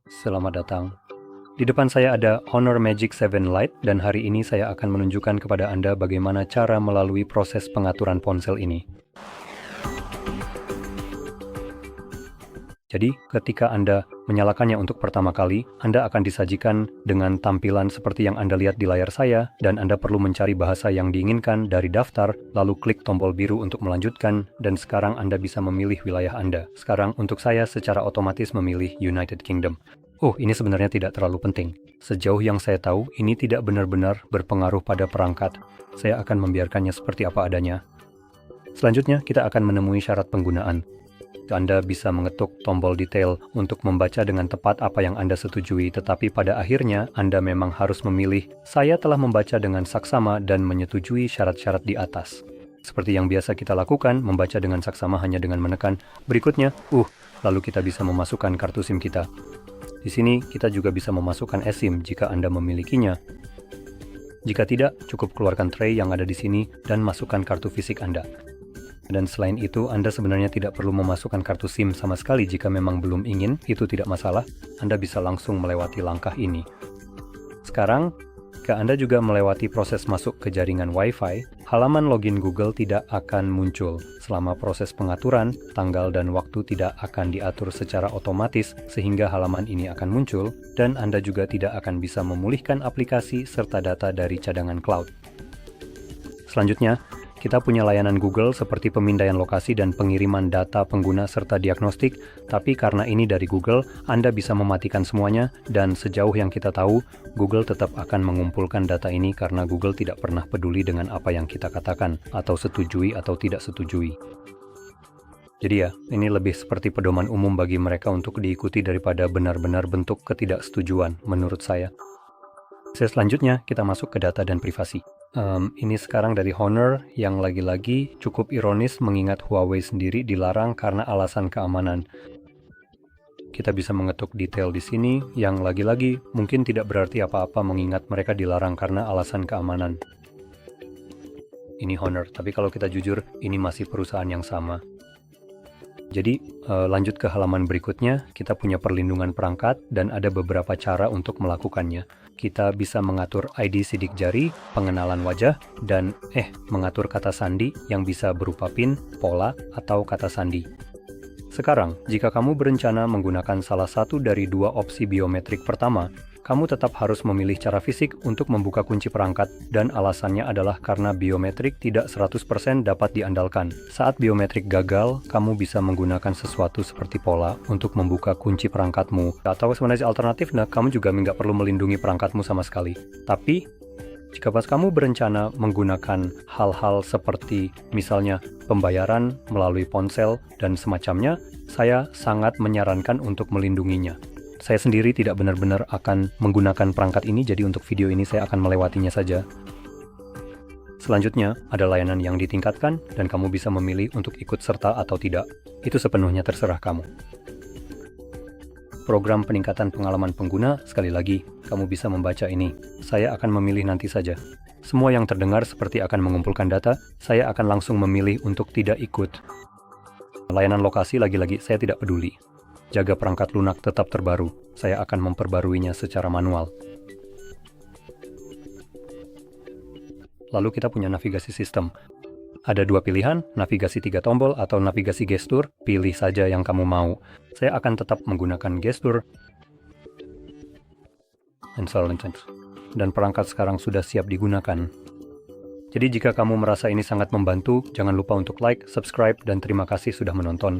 Selamat datang. Di depan saya ada Honor Magic 7 Lite dan hari ini saya akan menunjukkan kepada Anda bagaimana cara melalui proses pengaturan ponsel ini. Jadi, ketika Anda menyalakannya untuk pertama kali, Anda akan disajikan dengan tampilan seperti yang Anda lihat di layar saya, dan Anda perlu mencari bahasa yang diinginkan dari daftar, lalu klik tombol biru untuk melanjutkan, dan sekarang Anda bisa memilih wilayah Anda. Sekarang untuk saya secara otomatis memilih United Kingdom. Oh, ini sebenarnya tidak terlalu penting. Sejauh yang saya tahu, ini tidak benar-benar berpengaruh pada perangkat. Saya akan membiarkannya seperti apa adanya. Selanjutnya, kita akan menemui syarat penggunaan. Anda bisa mengetuk tombol detail untuk membaca dengan tepat apa yang Anda setujui, tetapi pada akhirnya Anda memang harus memilih, saya telah membaca dengan saksama dan menyetujui syarat-syarat di atas. Seperti yang biasa kita lakukan, membaca dengan saksama hanya dengan menekan berikutnya, lalu kita bisa memasukkan kartu SIM kita. Di sini kita juga bisa memasukkan eSIM jika Anda memilikinya. Jika tidak, cukup keluarkan tray yang ada di sini dan masukkan kartu fisik Anda. Dan selain itu, Anda sebenarnya tidak perlu memasukkan kartu SIM sama sekali jika memang belum ingin, itu tidak masalah. Anda bisa langsung melewati langkah ini. Sekarang, jika Anda juga melewati proses masuk ke jaringan Wi-Fi, halaman login Google tidak akan muncul. Selama proses pengaturan, tanggal dan waktu tidak akan diatur secara otomatis sehingga halaman ini akan muncul, dan Anda juga tidak akan bisa memulihkan aplikasi serta data dari cadangan cloud. Selanjutnya, kita punya layanan Google seperti pemindaian lokasi dan pengiriman data pengguna serta diagnostik, tapi karena ini dari Google, Anda bisa mematikan semuanya, dan sejauh yang kita tahu, Google tetap akan mengumpulkan data ini karena Google tidak pernah peduli dengan apa yang kita katakan, atau setujui atau tidak setujui. Jadi ya, ini lebih seperti pedoman umum bagi mereka untuk diikuti daripada benar-benar bentuk ketidaksetujuan, menurut saya. Selanjutnya, kita masuk ke data dan privasi. Ini sekarang dari Honor yang lagi-lagi cukup ironis mengingat Huawei sendiri dilarang karena alasan keamanan. Kita bisa mengetuk detail di sini yang lagi-lagi mungkin tidak berarti apa-apa mengingat mereka dilarang karena alasan keamanan. Ini Honor, tapi kalau kita jujur, ini masih perusahaan yang sama. Jadi, lanjut ke halaman berikutnya, kita punya perlindungan perangkat dan ada beberapa cara untuk melakukannya. Kita bisa mengatur ID sidik jari, pengenalan wajah, dan mengatur kata sandi yang bisa berupa PIN, pola, atau kata sandi. Sekarang, jika kamu berencana menggunakan salah satu dari dua opsi biometrik pertama, kamu tetap harus memilih cara fisik untuk membuka kunci perangkat, dan alasannya adalah karena biometrik tidak 100% dapat diandalkan. Saat biometrik gagal, kamu bisa menggunakan sesuatu seperti pola untuk membuka kunci perangkatmu. Atau sebenarnya alternatif, kamu juga nggak perlu melindungi perangkatmu sama sekali. Tapi, jika pas kamu berencana menggunakan hal-hal seperti misalnya pembayaran melalui ponsel dan semacamnya, saya sangat menyarankan untuk melindunginya. Saya sendiri tidak benar-benar akan menggunakan perangkat ini, jadi untuk video ini saya akan melewatinya saja. Selanjutnya, ada layanan yang ditingkatkan, dan kamu bisa memilih untuk ikut serta atau tidak. Itu sepenuhnya terserah kamu. Program peningkatan pengalaman pengguna, sekali lagi, kamu bisa membaca ini. Saya akan memilih nanti saja. Semua yang terdengar seperti akan mengumpulkan data, saya akan langsung memilih untuk tidak ikut. Layanan lokasi, lagi-lagi, saya tidak peduli. Jaga perangkat lunak tetap terbaru. Saya akan memperbaruinya secara manual. Lalu kita punya navigasi sistem. Ada dua pilihan, navigasi 3 tombol atau navigasi gestur. Pilih saja yang kamu mau. Saya akan tetap menggunakan gestur. Dan perangkat sekarang sudah siap digunakan. Jadi jika kamu merasa ini sangat membantu, jangan lupa untuk like, subscribe, dan terima kasih sudah menonton.